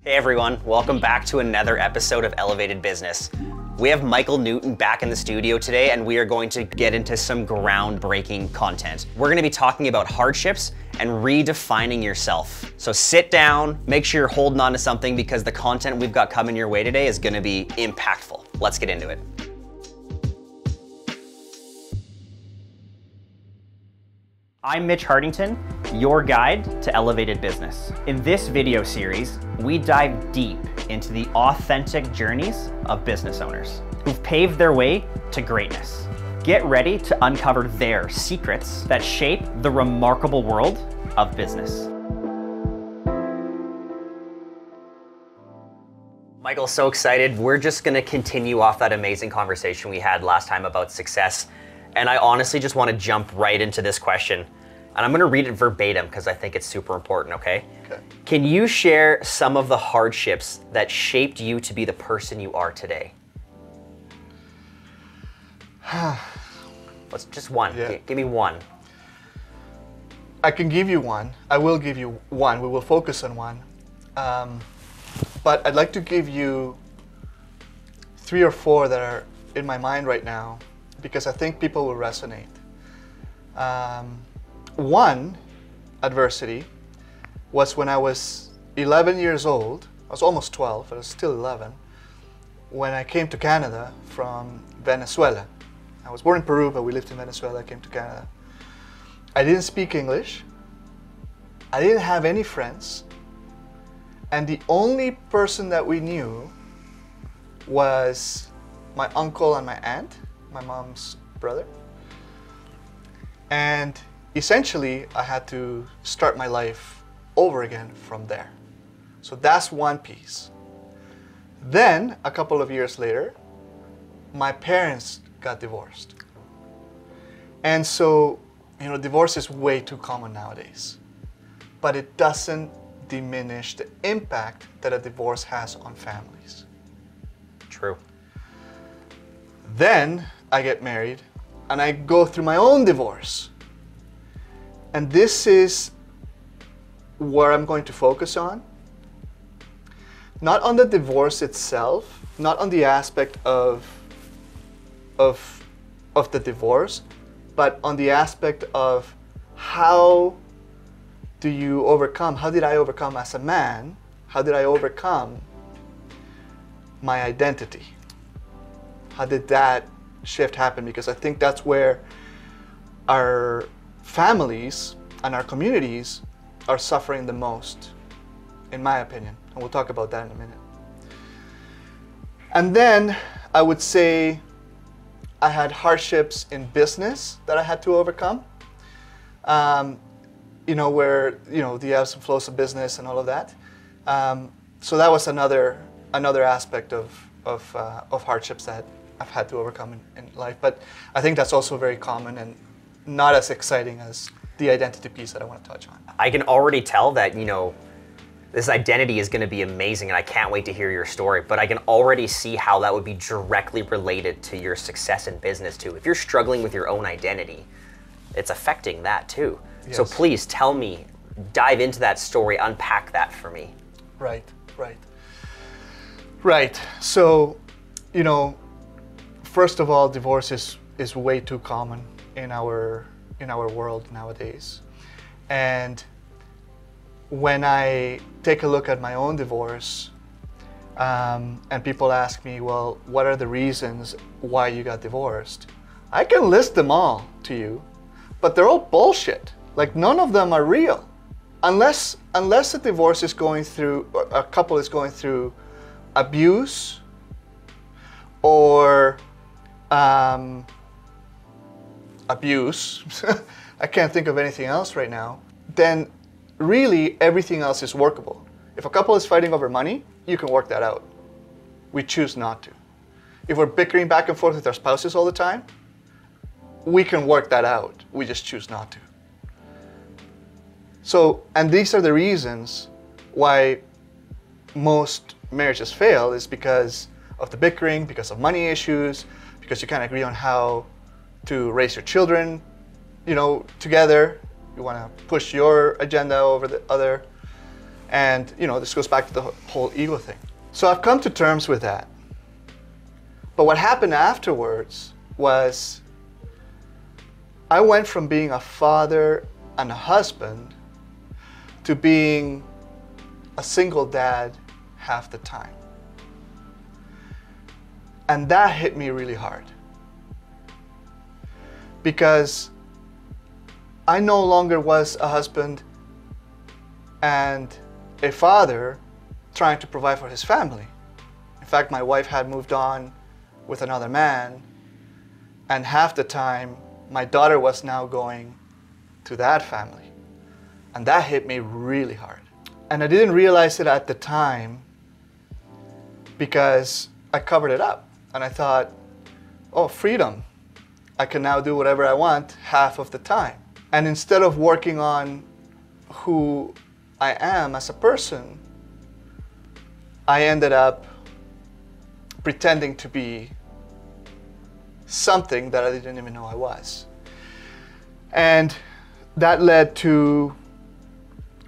Hey everyone, welcome back to another episode of Elevated Business. We have Michael Newton back in the studio today and we are going to get into some groundbreaking content. We're going to be talking about hardships and redefining yourself. So sit down, make sure you're holding on to something because the content we've got coming your way today is going to be impactful. Let's get into it. I'm Mitch Hartington, your guide to Elevated Business. In this video series, we dive deep into the authentic journeys of business owners who've paved their way to greatness. Get ready to uncover their secrets that shape the remarkable world of business. Michael, so excited. We're just gonna continue off that amazing conversation we had last time about success. And I honestly just want to jump right into this question. And I'm going to read it verbatim because I think it's super important, okay? Okay. Can you share some of the hardships that shaped you to be the person you are today? Let's just one. Yeah. Give me one. I can give you one. I will give you one. We will focus on one. But I'd like to give you 3 or 4 that are in my mind right now, because I think people will resonate. One adversity was when I was 11 years old. I was almost 12, but I was still 11, when I came to Canada from Venezuela. I was born in Peru, but we lived in Venezuela. I came to Canada. I didn't speak English. I didn't have any friends. And the only person that we knew was my uncle and my aunt, my mom's brother. And essentially, I had to start my life over again from there. So that's one piece. Then, a couple of years later, my parents got divorced. And so, you know, divorce is way too common nowadays. But it doesn't diminish the impact that a divorce has on families. True. Then I get married and I go through my own divorce. And this is where I'm going to focus on. Not on the divorce itself, not on the aspect of the divorce, but on the aspect of how do you overcome, how did I overcome as a man, how did I overcome my identity? How did that shift happen? Because I think that's where our families and our communities are suffering the most, in my opinion. And we'll talk about that in a minute. And then I would say I had hardships in business that I had to overcome. You know, where, you know, the ebbs and flows of business and all of that. So that was another aspect of hardships that I've had to overcome in life. But I think that's also very common and not as exciting as the identity piece that I want to touch on. I can already tell that, you know, this identity is going to be amazing and I can't wait to hear your story, but I can already see how that would be directly related to your success in business too. If you're struggling with your own identity, it's affecting that too. Yes. So please tell me, dive into that story, unpack that for me. Right. So, you know, first of all, divorce is way too common in our world nowadays. And when I take a look at my own divorce, and people ask me, well, what are the reasons why you got divorced? I can list them all to you, but they're all bullshit. Like, none of them are real. Unless a divorce is going through, a couple is going through abuse or abuse, I can't think of anything else right now, then really everything else is workable. If a couple is fighting over money, you can work that out. We choose not to. If we're bickering back and forth with our spouses all the time, we can work that out. We just choose not to. So, and these are the reasons why most marriages fail, is because of the bickering, because of money issues, because you can't agree on how to raise your children, you know, together. You want to push your agenda over the other. And, this goes back to the whole ego thing. So I've come to terms with that. But what happened afterwards was I went from being a father and a husband to being a single dad half the time. And that hit me really hard. Because I no longer was a husband and a father trying to provide for his family. In fact, my wife had moved on with another man, and half the time my daughter was now going to that family. And that hit me really hard. And I didn't realize it at the time because I covered it up. And I thought, oh, freedom. I can now do whatever I want half of the time. And instead of working on who I am as a person, I ended up pretending to be something that I didn't even know I was. And that led to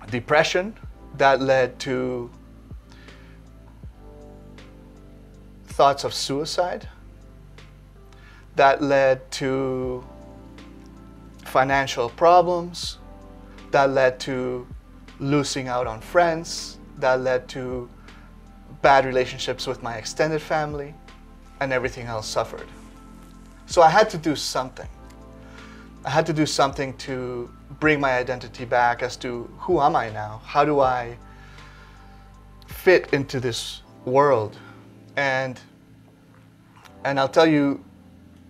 depression, that led to thoughts of suicide, that led to financial problems, that led to losing out on friends, that led to bad relationships with my extended family, and everything else suffered. So I had to do something. I had to do something to bring my identity back as to who am I now? How do I fit into this world? And I'll tell you,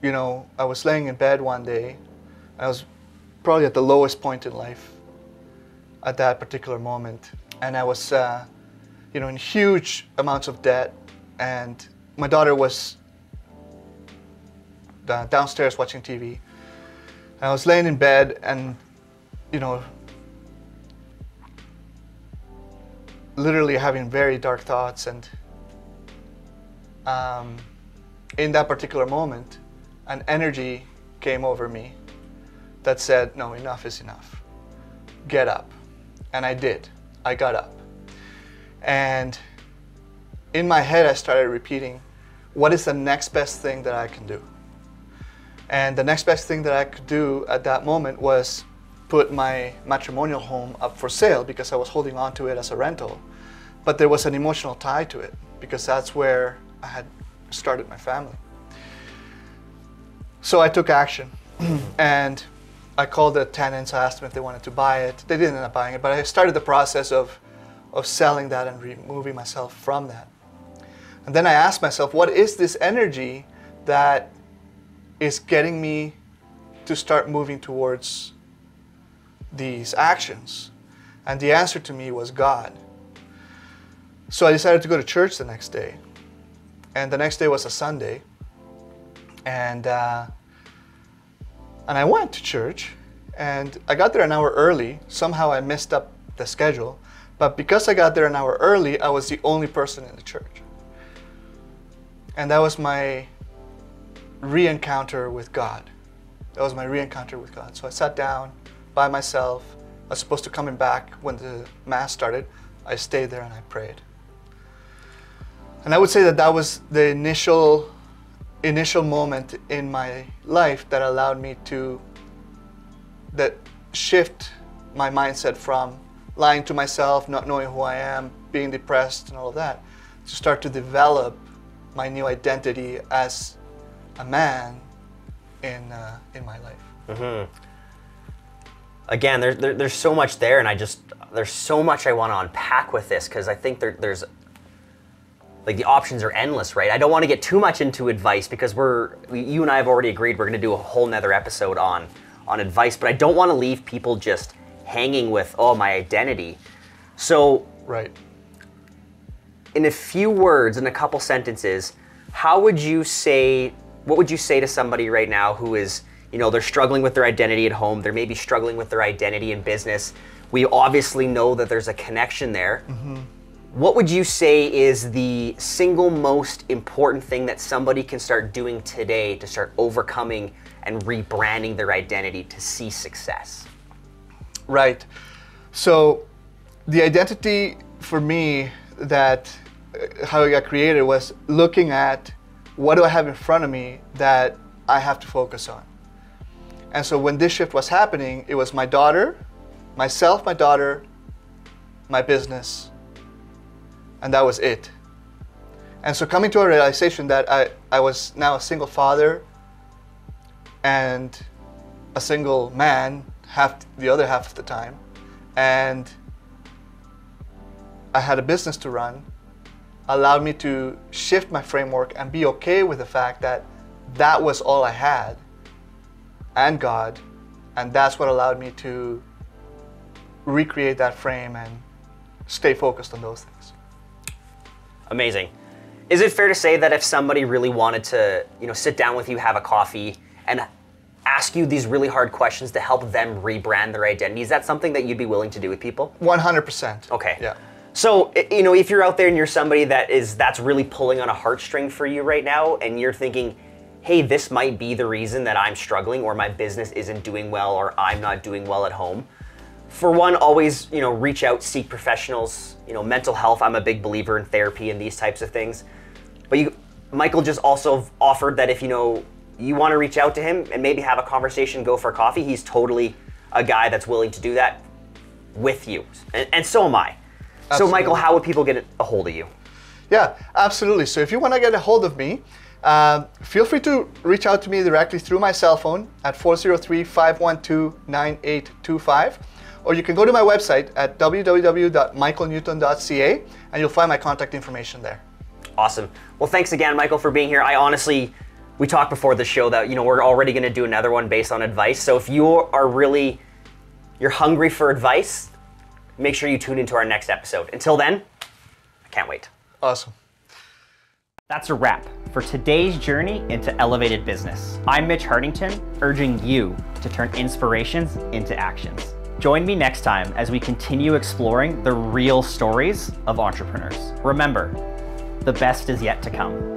I was laying in bed one day. I was probably at the lowest point in life at that particular moment. And I was, in huge amounts of debt. And my daughter was downstairs watching TV. I was laying in bed and, literally having very dark thoughts. And in that particular moment, an energy came over me that said, no, enough is enough. Get up. And I did. I got up. And in my head, I started repeating, what is the next best thing that I can do? And the next best thing that I could do at that moment was put my matrimonial home up for sale because I was holding on to it as a rental. But there was an emotional tie to it because that's where I had started my family. So I took action and I called the tenants. I asked them if they wanted to buy it. They didn't end up buying it, but I started the process of selling that and removing myself from that. And then I asked myself, what is this energy that is getting me to start moving towards these actions? And the answer to me was God. So I decided to go to church the next day. And the next day was a Sunday. And I went to church. And I got there an hour early. Somehow I messed up the schedule. But because I got there an hour early, I was the only person in the church. And that was my re-encounter with God. That was my re-encounter with God. So I sat down by myself. I was supposed to come back when the Mass started. I stayed there and I prayed. And I would say that was the initial moment in my life that allowed me to shift my mindset from lying to myself, not knowing who I am, being depressed and all of that, to start to develop my new identity as a man in my life. Mm-hmm. Again, there's so much there, and there's so much I want to unpack with this because I think there's like the options are endless, right? I don't want to get too much into advice because you and I have already agreed we're going to do a whole nother episode on advice, but I don't want to leave people just hanging with, oh, my identity. So, right. In a few words, in a couple sentences, what would you say to somebody right now who is, they're struggling with their identity at home, they're maybe struggling with their identity in business. We obviously know that there's a connection there. Mm-hmm. What would you say is the single most important thing that somebody can start doing today to start overcoming and rebranding their identity to see success? Right. So the identity for me that how it got created was looking at what do I have in front of me that I have to focus on. And so when this shift was happening, it was my daughter, myself, my daughter, my business, and that was it. And so coming to a realization that I was now a single father and a single man the other half of the time, and I had a business to run, allowed me to shift my framework and be okay with the fact that that was all I had, and God, and that's what allowed me to recreate that frame and stay focused on those things. Amazing. Is it fair to say that if somebody really wanted to, sit down with you, have a coffee, and ask you these really hard questions to help them rebrand their identity, is that something that you'd be willing to do with people? 100%. Okay. Yeah. So, if you're out there and you're somebody that's really pulling on a heartstring for you right now, and you're thinking, hey, this might be the reason that I'm struggling, or my business isn't doing well, or I'm not doing well at home. For one, always, reach out, seek professionals. Mental health, I'm a big believer in therapy and these types of things. But Michael just also offered that if, you want to reach out to him and maybe have a conversation, go for a coffee, he's totally a guy that's willing to do that with you. And so am I. Absolutely. So Michael, how would people get a hold of you? Yeah, absolutely. So if you want to get a hold of me, feel free to reach out to me directly through my cell phone at 403-512-9825. Or you can go to my website at www.michaelnewton.ca and you'll find my contact information there. Awesome. Well, thanks again, Michael, for being here. We talked before the show that, we're already going to do another one based on advice. So if you're hungry for advice, make sure you tune into our next episode. Until then, I can't wait. Awesome. That's a wrap for today's journey into elevated business. I'm Mitch Hartington, urging you to turn inspirations into actions. Join me next time as we continue exploring the real stories of entrepreneurs. Remember, the best is yet to come.